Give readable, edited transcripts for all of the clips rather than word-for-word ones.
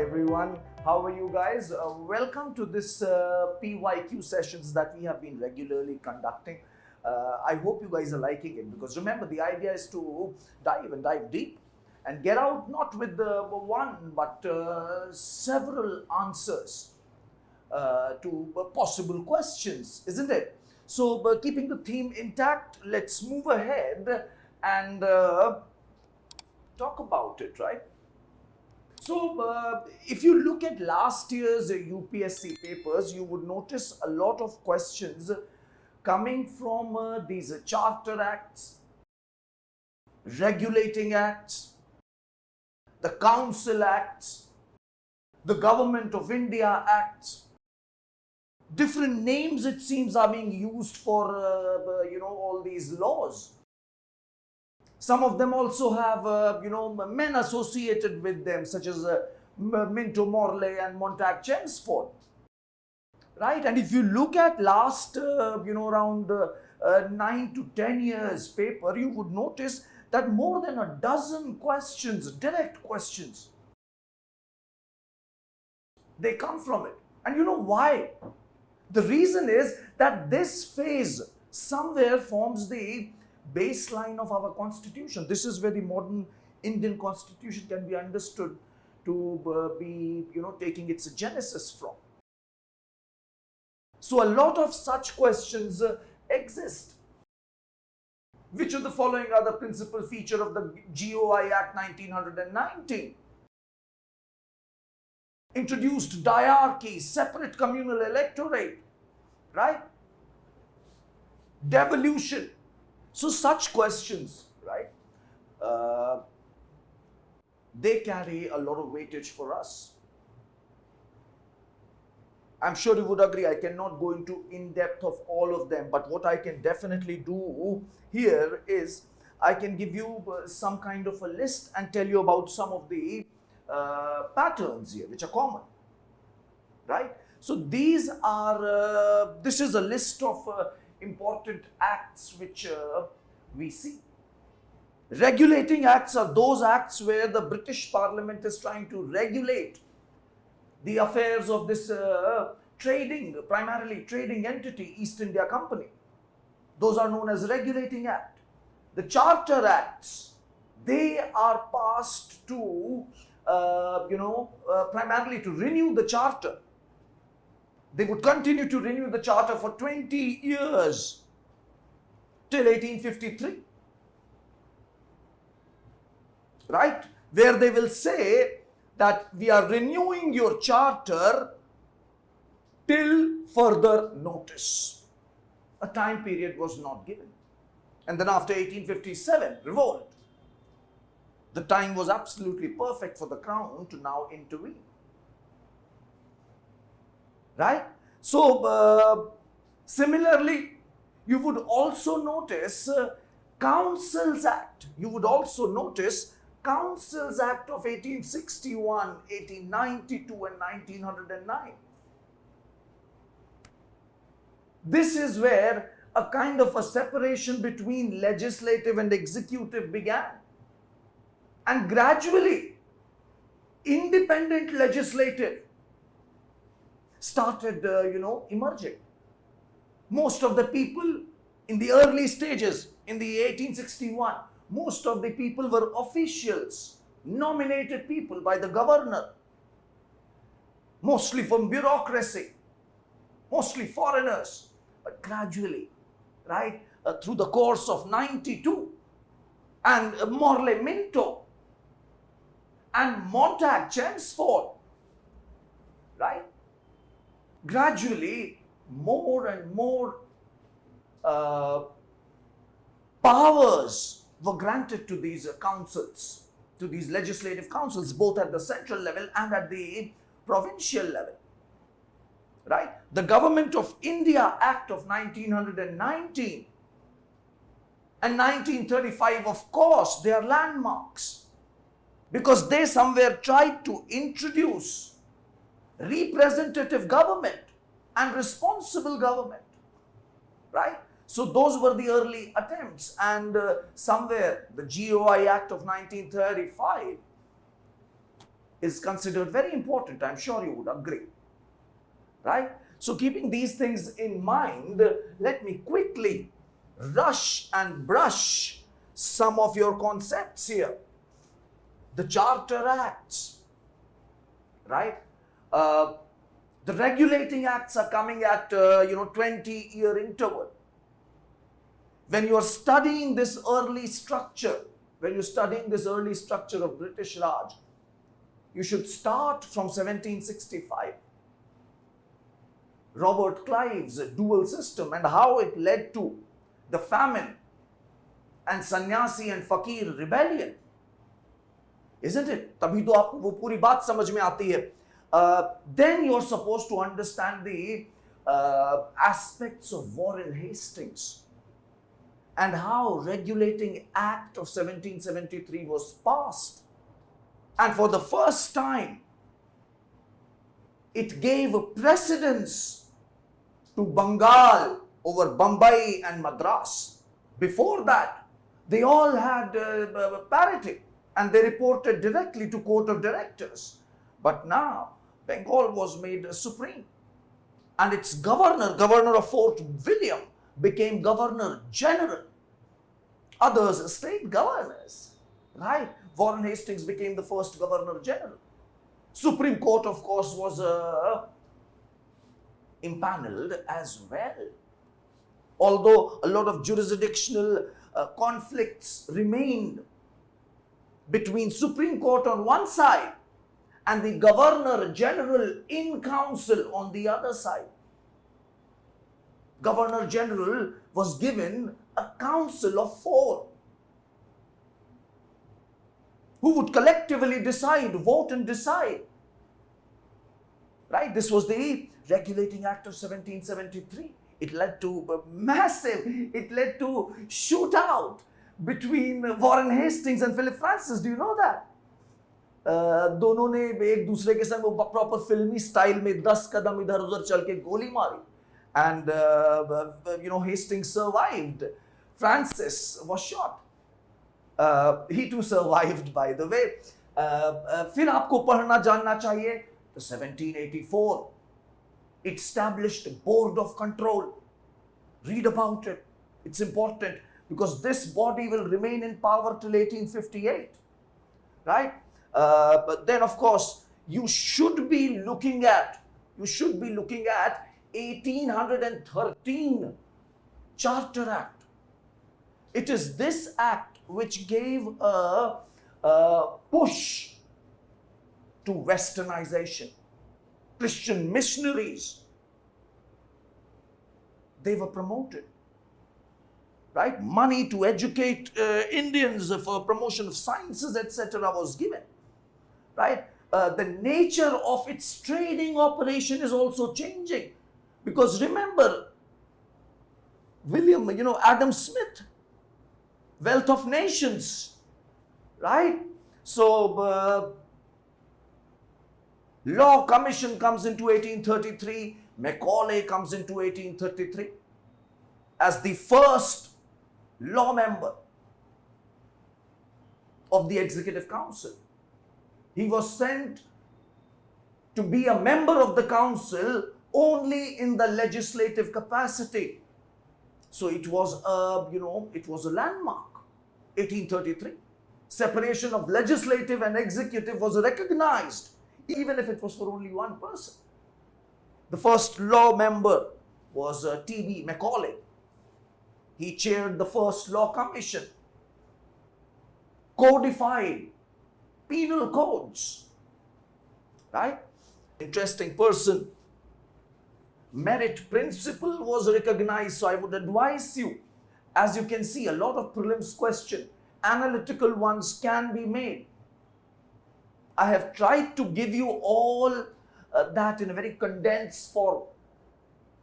Hi everyone, how are you guys? Welcome to this PYQ sessions that we have been regularly conducting. I hope you guys are liking it, because remember, the idea is to dive deep and get out not with the one but several answers to possible questions, isn't it? So keeping the theme intact, let's move ahead and talk about it, right? So, if you look at last year's UPSC papers, you would notice a lot of questions coming from these charter acts, regulating acts, the council acts, the Government of India acts. Different names, it seems, are being used for all these laws. Some of them also have men associated with them, such as Minto Morley and Montag Chelmsford, right? And if you look at last around 9 to 10 years paper, you would notice that more than a dozen questions, direct questions, they come from it. And you know why? The reason is that this phase somewhere forms the baseline of our constitution. This is where the modern Indian constitution can be understood to be taking its genesis from. So a lot of such questions exist. Which of the following are the principal feature of the GOI Act 1919? Introduced diarchy, separate communal electorate, right? Devolution. So such questions, right, they carry a lot of weightage for us. I'm sure you would agree, I cannot go into in-depth of all of them, but what I can definitely do here is I can give you some kind of a list and tell you about some of the patterns here which are common, right? So these are, this is a list of important acts which we see. Regulating acts are those acts where the British Parliament is trying to regulate the affairs of this primarily trading entity, East India Company. Those are known as regulating act. The Charter Acts, they are passed to, primarily to renew the charter. They would continue to renew the charter for 20 years till 1853, right? Where they will say that we are renewing your charter till further notice. A time period was not given. And then after 1857, revolt. The time was absolutely perfect for the Crown to now intervene. Right? So, similarly, you would also notice Councils Act. You would also notice Councils Act of 1861, 1892 and 1909. This is where a kind of a separation between legislative and executive began. And gradually, independent legislative started, emerging. Most of the people in the early stages, in the 1861, most of the people were officials, nominated people by the governor, mostly from bureaucracy, mostly foreigners. But gradually, right, through the course of 92, and Morley Minto, and Montag Chelmsford, right, gradually more and more powers were granted to these councils, to these legislative councils, both at the central level and at the provincial level, right? The Government of India Act of 1919 and 1935, of course, they are landmarks, because they somewhere tried to introduce representative government and responsible government, right? So those were the early attempts, and somewhere the GOI Act of 1935 is considered very important. I'm sure you would agree. Right? So keeping these things in mind, let me quickly rush and brush some of your concepts here. The Charter Acts, right? The regulating acts are coming at 20-year interval. When you are studying this early structure, of British Raj, you should start from 1765. Robert Clive's dual system and how it led to the famine and sannyasi and fakir rebellion. Isn't it? तभी तो आपको वो पूरी बात समझ में आती है. Then you're supposed to understand the aspects of Warren Hastings and how Regulating Act of 1773 was passed. And for the first time, it gave precedence to Bengal over Bombay and Madras. Before that, they all had parity and they reported directly to Court of Directors. But now, Bengal was made supreme. And its governor of Fort William, became Governor General. Others, state governors, right? Warren Hastings became the first Governor General. Supreme Court, of course, was impaneled as well. Although a lot of jurisdictional conflicts remained between Supreme Court on one side and the Governor General in council on the other side. Governor General was given a council of 4 who would collectively decide, vote and decide. Right? This was the Regulating Act of 1773. It led to it led to shootout between Warren Hastings and Philip Francis. Do you know that? दोनों ने एक दूसरे के संग proper फिल्मी style में 10 कदम इधर उधर चल के गोली मारी. And Hastings survived. Francis was shot. He too survived, by the way. फिर आपको पढ़ना जानना चाहिए. The 1784 established Board of Control. Read about it. It's important because this body will remain in power till 1858. Right? But then, of course, you should be looking at 1813 Charter Act. It is this act which gave a push to westernization. Christian missionaries, they were promoted. Right? Money to educate Indians for promotion of sciences, etc. was given. Right? The nature of its trading operation is also changing. Because remember, Adam Smith, Wealth of Nations, right? So, Law Commission comes into 1833, Macaulay comes into 1833 as the first law member of the Executive Council. He was sent to be a member of the council only in the legislative capacity. So it was a landmark. 1833. Separation of legislative and executive was recognized, even if it was for only one person. The first law member was T.B. Macaulay. He chaired the first law commission, codified penal codes. Right? Interesting person. Merit principle was recognized. So I would advise you, as you can see, a lot of prelims question, analytical ones can be made. I have tried to give you all that in a very condensed form.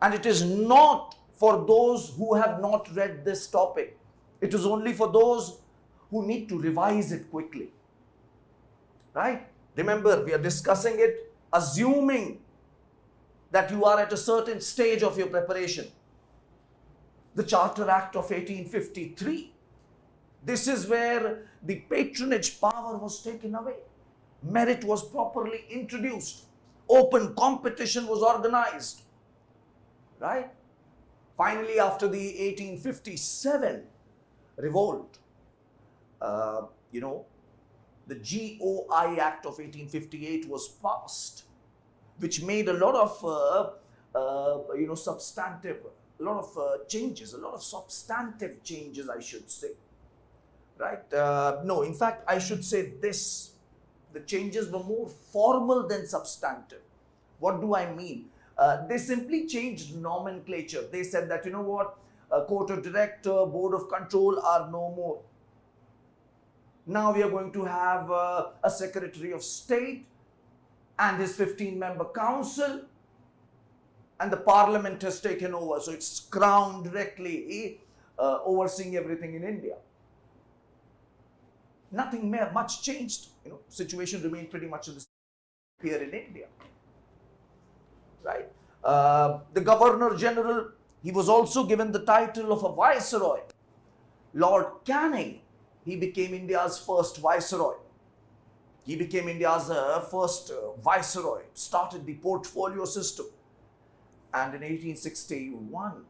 And it is not for those who have not read this topic. It is only for those who need to revise it quickly. Right? Remember, we are discussing it assuming that you are at a certain stage of your preparation. The Charter Act of 1853. This is where the patronage power was taken away. Merit was properly introduced. Open competition was organized. Right? Finally, after the 1857 revolt, the GOI Act of 1858 was passed, which made a lot of substantive, a lot of changes, a lot of substantive changes, I should say. Right? No, in fact, I should say this. The changes were more formal than substantive. What do I mean? They simply changed nomenclature. They said that, you know what, court of director, board of control are no more. Now we are going to have a secretary of state and his 15-member council, and the parliament has taken over. So it's crown directly overseeing everything in India. Nothing much changed. Situation remained pretty much the same here in India. Right? The Governor General, he was also given the title of a Viceroy. Lord Canning, he became India's first Viceroy. He became India's first Viceroy, started the portfolio system. And in 1861,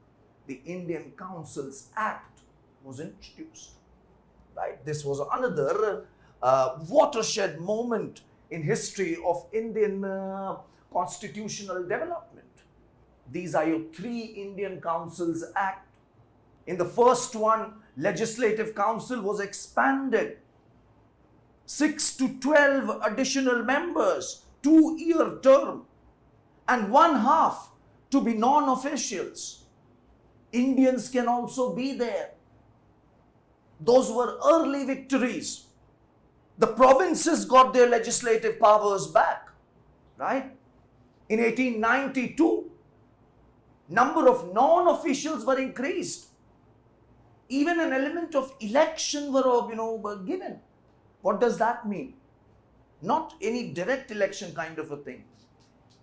the Indian Councils Act was introduced. Right? This was another watershed moment in history of Indian constitutional development. These are your 3 Indian Councils Act. In the first one, Legislative Council was expanded. 6 to 12 additional members, 2-year term, and 1/2 to be non-officials. Indians can also be there. Those were early victories. The provinces got their legislative powers back, right? In 1892, number of non-officials were increased. Even an element of election were given. What does that mean? Not any direct election kind of a thing.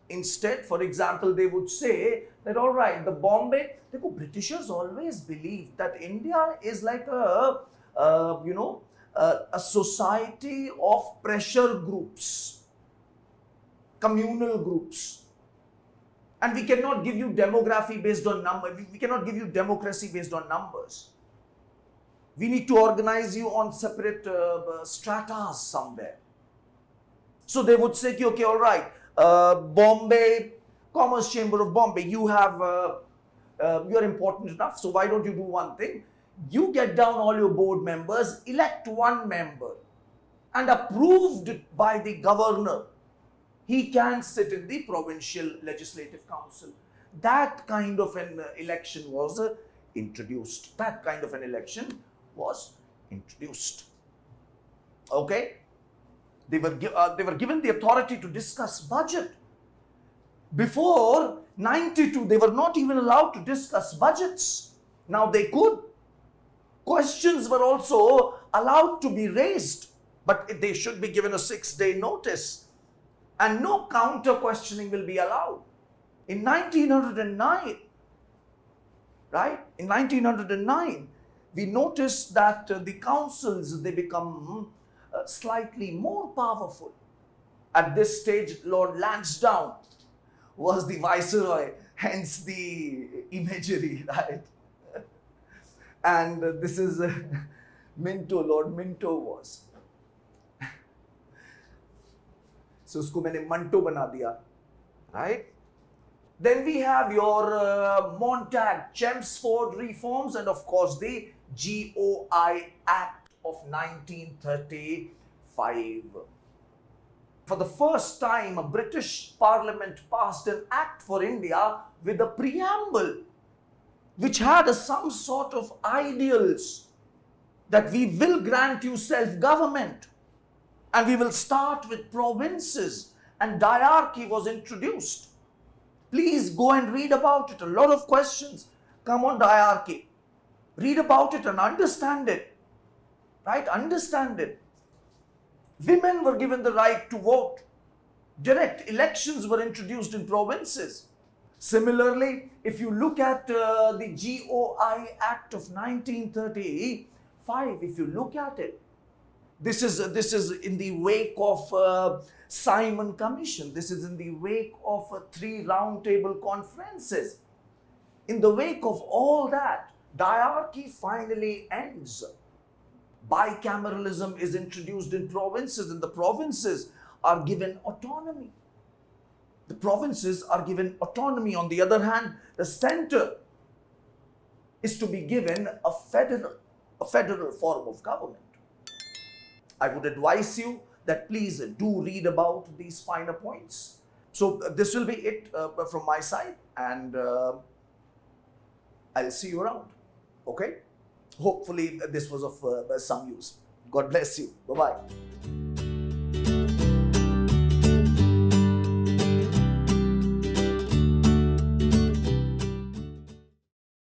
Instead, for example, they would say that, all right, the Bombay, the Britishers always believed that India is like a society of pressure groups, communal groups. And we cannot give you demography based on numbers. We cannot give you democracy based on numbers. We need to organize you on separate stratas somewhere. So they would say, okay, all right, Bombay, Commerce Chamber of Bombay, you're important enough, so why don't you do one thing? You get down all your board members, elect one member, and approved by the governor, he can sit in the provincial legislative council. That kind of an election was introduced. Okay? They were given the authority to discuss budget. Before 92, they were not even allowed to discuss budgets. Now they could. Questions were also allowed to be raised, but they should be given a 6-day notice. And no counter questioning will be allowed. In 1909, right? In 1909, we noticed that the councils, they become slightly more powerful. At this stage, Lord Lansdowne was the viceroy, hence the imagery, right? And this is Minto, Lord Minto was. So usko maine Manto bana diya, right? Then we have your Montag, Chelmsford reforms, and of course the GOI Act of 1935. For the first time, a British Parliament passed an act for India with a preamble which had some sort of ideals that we will grant you self-government and we will start with provinces, and diarchy was introduced. Please go and read about it. A lot of questions come on diarchy. Read about it and understand it. Right? Understand it. Women were given the right to vote. Direct elections were introduced in provinces. Similarly, if you look at the GOI Act of 1935, if you look at it, This is in the wake of Simon Commission. This is in the wake of 3 roundtable conferences. In the wake of all that, diarchy finally ends. Bicameralism is introduced in provinces, and the provinces are given autonomy. The provinces are given autonomy. On the other hand, the center is to be given a federal form of government. I would advise you that please do read about these finer points. So this will be it from my side, and I'll see you around. Okay? Hopefully this was of some use. God bless you. Bye-bye.